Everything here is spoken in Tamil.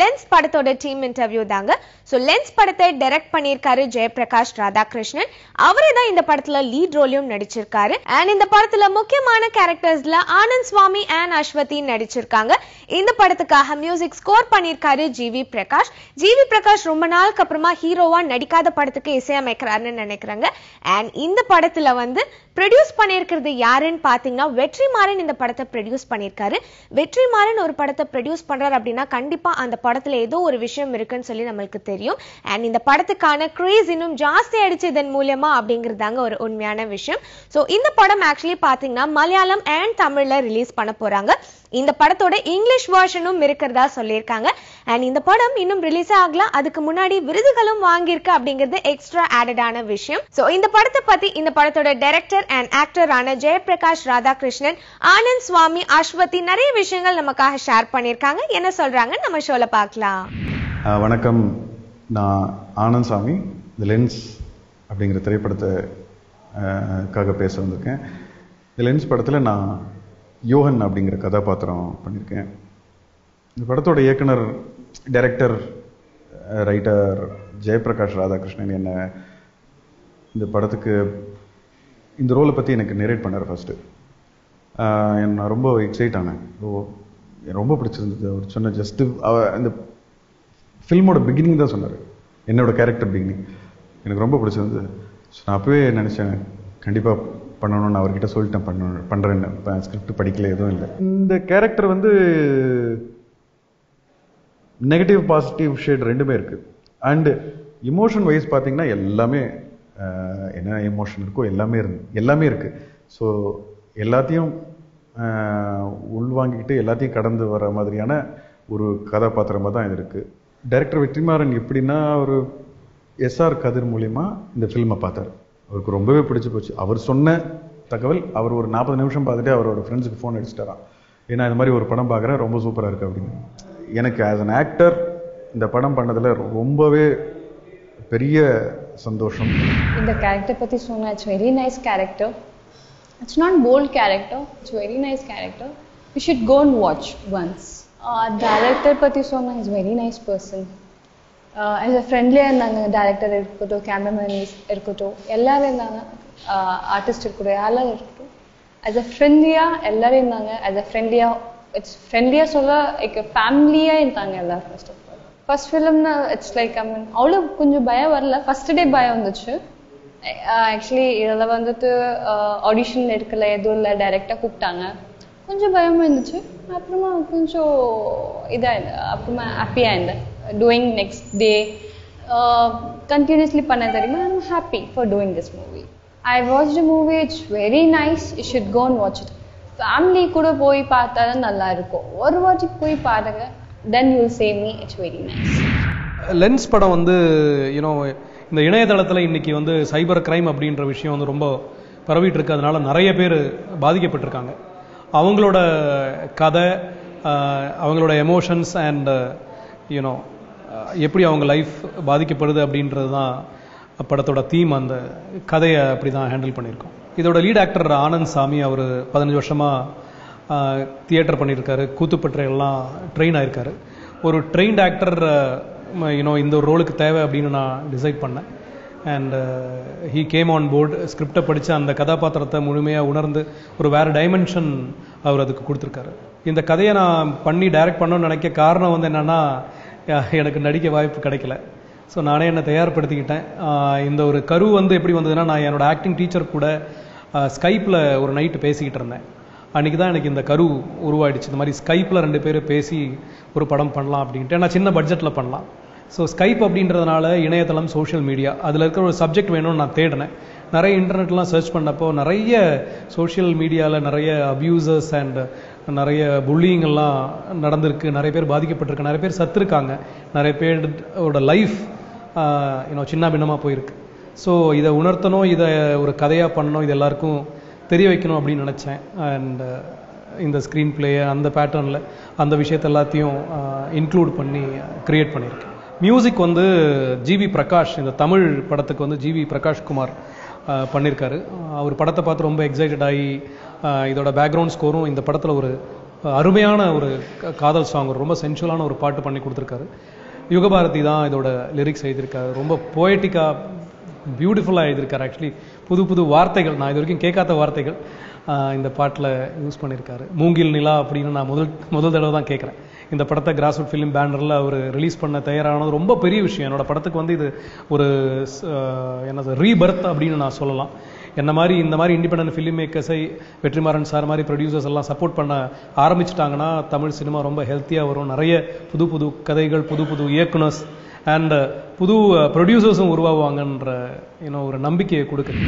லென்ஸ் படத்தோட டீம் இன்டர்வியூ தாங்க. ஸோ லென்ஸ் படத்தை டைரக்ட் பண்ணியிருக்காரு ஜெயபிரகாஷ் ராதாகிருஷ்ணன். அவரே தான் இந்த படத்துல லீட் ரோலையும் நடிச்சிருக்காரு. அண்ட் இந்த படத்துல முக்கியமான கேரக்டர்ஸ்ல ஆனந்த் சுவாமி அண்ட் அஸ்வதி நடிச்சிருக்காங்க. இந்த படத்துக்காக மியூசிக் ஸ்கோர் பண்ணியிருக்காரு ஜிவி பிரகாஷ். ஜிவி பிரகாஷ் ரொம்ப நாளுக்கு அப்புறமா ஹீரோவா நடிக்காத படத்துக்கு இசையமைக்கிறாருன்னு நினைக்கிறாங்க. அண்ட் இந்த படத்துல வந்து ப்ரொடியூஸ் பண்ணியிருக்கிறது யாருன்னு பாத்தீங்கன்னா வெற்றிமாறன் இந்த படத்தை ப்ரொடியூஸ் பண்ணியிருக்காரு. வெற்றிமாறன் ஒரு படத்தை ப்ரொடியூஸ் பண்றாரு அப்படின்னா கண்டிப்பா அந்த படத்துல ஏதோ ஒரு விஷயம் இருக்குன்னு சொல்லி நம்மளுக்கு தெரியும். அண்ட் இந்த படத்துக்கான கிரேஸ் இன்னும் ஜாஸ்தி ஆயிடுச்சு இதன் மூலமா அப்படிங்கிறதாங்க ஒரு உண்மையான விஷயம். ஸோ இந்த படம் ஆக்சுவலி பாத்தீங்கன்னா மலையாளம் அண்ட் தமிழ்ல ரிலீஸ் பண்ண போறாங்க. இந்த படத்தோட இங்கிலீஷ் வெர்ஷனும் இருக்கிறதா சொல்லியிருக்காங்க. அண்ட் இந்த படம் இன்னும் ரிலீஸ் ஆகலாம், அதுக்கு முன்னாடி விருதுகளும் வாங்கியிருக்கு அப்படிங்கிறது எக்ஸ்ட்ரா ஆடடான விஷயம். ஸோ இந்த படத்தை பத்தி இந்த படத்தோட டைரக்டர் அண்ட் ஆக்டரான ஜெயபிரகாஷ் ராதாகிருஷ்ணன், ஆனந்த் சுவாமி, அஸ்வதி நிறைய விஷயங்கள் நமக்காக ஷேர் பண்ணியிருக்காங்க. என்ன சொல்றாங்க நம்ம ஷோல பார்க்கலாம். வணக்கம், நான் ஆனந்த் சாமி. தி லென்ஸ் அப்படிங்கிற திரைப்படத்துக்காக பேச வந்திருக்கேன். தி லென்ஸ் படத்தில் நான் யோகன் அப்படிங்கிற கதாபாத்திரம் பண்ணியிருக்கேன். இந்த படத்தோட இயக்குனர், டைரக்டர், ரைட்டர் ஜெயபிரகாஷ் ராதாகிருஷ்ணன் என்ன இந்த படத்துக்கு இந்த ரோலை பற்றி எனக்கு நரேட் பண்ணார். ஃபஸ்ட்டு நான் ரொம்ப எக்ஸைட் ஆனேன். ரொம்ப பிடிச்சிருந்தது. அவர் சொன்ன ஜஸ்ட்டு இந்த ஃபில்மோட பிகினிங் தான் சொன்னார், என்னோட கேரக்டர் பிகினிங் எனக்கு ரொம்ப பிடிச்சிருந்தது. ஸோ நான் அப்போவே நினச்சேன் கண்டிப்பாக பண்ணணும்னு அவர்கிட்ட சொல்லிட்டேன், பண்ணுறேன்னு. இப்போ ஸ்கிரிப்ட் படிக்கல, எதுவும் இல்லை. இந்த கேரக்டர் வந்து நெகட்டிவ் பாசிட்டிவ் ஷேட் ரெண்டுமே இருக்குது. அண்டு இமோஷன் வைஸ் பார்த்தீங்கன்னா எல்லாமே என்ன எமோஷன் இருக்கோ எல்லாமே இருக்குது. ஸோ எல்லாத்தையும் உள்வாங்கிக்கிட்டு எல்லாத்தையும் கடந்து வர மாதிரியான ஒரு கதாபாத்திரமாக தான் இது இருக்குது. டைரக்டர் வெற்றிமாறன் எப்படின்னா ஒரு எஸ்ஆர் கதிர் மூலிமா இந்த ஃபில்மை பார்த்தார். அவருக்கு ரொம்பவே பிடிச்சி போச்சு. அவர் சொன்ன தகவல், அவர் ஒரு 40 நிமிஷம் பார்த்துட்டு அவரோட ஃப்ரெண்ட்ஸுக்கு ஃபோன் அடிச்சிட்டாராம், ஏன்னா இந்த மாதிரி ஒரு படம் பார்க்குறேன், ரொம்ப சூப்பராக இருக்குது அப்படின்னு. எனக்கு ஆஸ் அன் ஆக்டர் இந்த படம் பண்ணதில் ரொம்பவே பெரிய சந்தோஷம். இந்த கேரக்டர் பற்றி சொன்னால் it's very nice character. It's not bold character, it's very nice character. You should go and watch once. Director பற்றி சொன்னால் இஸ் வெரி நைஸ் பர்சன். ஃப்ரெண்ட்லியாக இருந்தாங்க. டைரக்டர் இருக்கட்டும், கேமராமேன் இருக்கட்டும், எல்லோரும் இருந்தாங்க. ஆர்டிஸ்ட் இருக்கட்டும், எல்லாரும் இருக்கட்டும். ஆஸ் அ ஃப்ரெண்ட்லியாக எல்லோரும் இருந்தாங்க. ஆஸ் அ ஃப்ரெண்ட்லியாக சொல்ல லைக் ஃபேமிலியாக இருந்தாங்க எல்லோரும். ஃபர்ஸ்ட் ஃபிலிம்னா இட்ஸ் லைக் அவ்வளோ கொஞ்சம் பயம் வரல. ஃபர்ஸ்ட் டே பயம் வந்துச்சு. ஆக்சுவலி இதில் வந்துட்டு ஆடிஷன் இருக்கல, எதுவும் இல்லை, டைரெக்டாக கூப்பிட்டாங்க. கொஞ்சம் பயமாக இருந்துச்சு. அப்புறமா கொஞ்சம் இதாக அப்புறமா ஹாப்பியாக இருந்தேன். Doing next day continuously பண்ண தெரியுமா. I'm happy for doing this movie. I watched the movie, it's very nice. You should go and watch it. Family கூட போய் பார்த்தா தான் நல்லா இருக்கும். ஒரு வாட்டி போய் பாருங்க, then you will say me it's very nice. Lens படம் வந்து இந்த இணையதளத்தில் இன்னைக்கு வந்து சைபர் கிரைம் அப்படின்ற விஷயம் வந்து ரொம்ப பரவிட்டு இருக்கு. அதனால நிறைய பேர் பாதிக்கப்பட்டிருக்காங்க. அவங்களோட கதை, அவங்களோட எமோஷன்ஸ் அண்ட் எப்படி அவங்க லைஃப் பாதிக்கப்படுது அப்படின்றது தான் படத்தோட தீம். அந்த கதையை அப்படி தான் ஹேண்டில் பண்ணியிருக்கோம். இதோட லீட் ஆக்டர் ஆனந்த் சாமி. அவர் 15 வருஷமாக தியேட்டர் பண்ணியிருக்காரு, கூத்துப்பற்றையெல்லாம் ட்ரெயின் ஆயிருக்காரு. ஒரு ட்ரெயின்ட் ஆக்டர் இந்த ஒரு ரோலுக்கு தேவை அப்படின்னு நான் டிசைட் பண்ணேன். And he came on board. ஸ்கிரிப்டை படித்து அந்த கதாபாத்திரத்தை முழுமையாக உணர்ந்து ஒரு வேறு டைமென்ஷன் அவர் அதுக்கு கொடுத்துருக்காரு. இந்த கதையை நான் பண்ணி டைரக்ட் பண்ணணும்னு நினைக்க காரணம் வந்து என்னென்னா, எனக்கு நடிக்க வாய்ப்பு கிடைக்கல. ஸோ நானே என்னை தயார்படுத்திக்கிட்டேன். இந்த ஒரு கரு வந்து எப்படி வந்ததுன்னா, நான் என்னோட ஆக்டிங் டீச்சர் கூட ஸ்கைப்பில் ஒரு நைட்டு பேசிக்கிட்டு இருந்தேன். அன்றைக்கி தான் எனக்கு இந்த கரு உருவாயிடுச்சு. இந்த மாதிரி ஸ்கைப்பில் 2 பேர் பேசி ஒரு படம் பண்ணலாம் அப்படின்ட்டு. நான் சின்ன பட்ஜெட்டில் பண்ணலாம். ஸோ ஸ்கைப் அப்படின்றதுனால இணையதளம், சோஷியல் மீடியா, அதில் இருக்கிற ஒரு சப்ஜெக்ட் வேணும்னு நான் தேடினேன். நிறைய இன்டர்நெட்லாம் சர்ச் பண்ணப்போ நிறைய சோஷியல் மீடியாவில் நிறைய அப்யூசர்ஸ் அண்ட் நிறைய புல்லிங்கெல்லாம் நடந்திருக்கு. நிறைய பேர் பாதிக்கப்பட்டிருக்கு, நிறைய பேர் சத்துருக்காங்க, நிறைய பேரோட லைஃப் சின்ன பின்னமாக போயிருக்கு. ஸோ இதை உணர்த்தணும், இதை ஒரு கதையாக பண்ணணும், இது எல்லாருக்கும் தெரிய வைக்கணும் அப்படின்னு நினச்சேன். அண்ட் இந்த ஸ்க்ரீன் பிளேயை அந்த பேட்டர்னில் அந்த விஷயத்தை எல்லாத்தையும் இன்க்ளூட் பண்ணி க்ரியேட் பண்ணியிருக்கேன். மியூசிக் வந்து ஜிவி பிரகாஷ். இந்த தமிழ் படத்துக்கு வந்து ஜிவி பிரகாஷ் குமார் பண்ணியிருக்காரு. அவர் படத்தை பார்த்து ரொம்ப எக்ஸைட்டட் ஆகி இதோட பேக்ரவுண்ட் ஸ்கோரும் இந்த படத்தில் ஒரு அருமையான ஒரு காதல் சாங், ரொம்ப சென்சுவலான ஒரு பாட்டு பண்ணி கொடுத்துருக்காரு. யுகபாரதி தான் இதோட லிரிக்ஸ் எழுதியிருக்காரு. ரொம்ப போயட்டிக்காக பியூட்டிஃபுல்லாக எழுதியிருக்காரு. ஆக்சுவலி புது புது வார்த்தைகள், நான் இது வரைக்கும் கேட்காத வார்த்தைகள் இந்த பாட்டில் யூஸ் பண்ணியிருக்காரு. மூங்கில் நிலா அப்படின்னு நான் முதல் தடவை தான் கேட்குறேன். இந்த படத்தை கிராஸ்வுட் ஃபிலிம் பேனரில் அவர் ரிலீஸ் பண்ண தயாரானது ரொம்ப பெரிய விஷயம். என்னோட படத்துக்கு வந்து இது ஒரு என்ன ரீபர்த் அப்படின்னு நான் சொல்லலாம். என்ன மாதிரி இந்த மாதிரி இண்டிபெண்டன்ட் ஃபிலிம் மேக்கர்ஸை வெற்றிமாறன் சார் மாதிரி ப்ரொடியூசர்ஸ் எல்லாம் சப்போர்ட் பண்ண ஆரம்பிச்சிட்டாங்கன்னா தமிழ் சினிமா ரொம்ப ஹெல்த்தியாக வரும். நிறைய புது புது கதைகள், புது புது இயக்குனர்ஸ் அண்ட் புது ப்ரொடியூசர்ஸும் உருவாகுவாங்கன்ற ஒரு நம்பிக்கையை கொடுக்குது.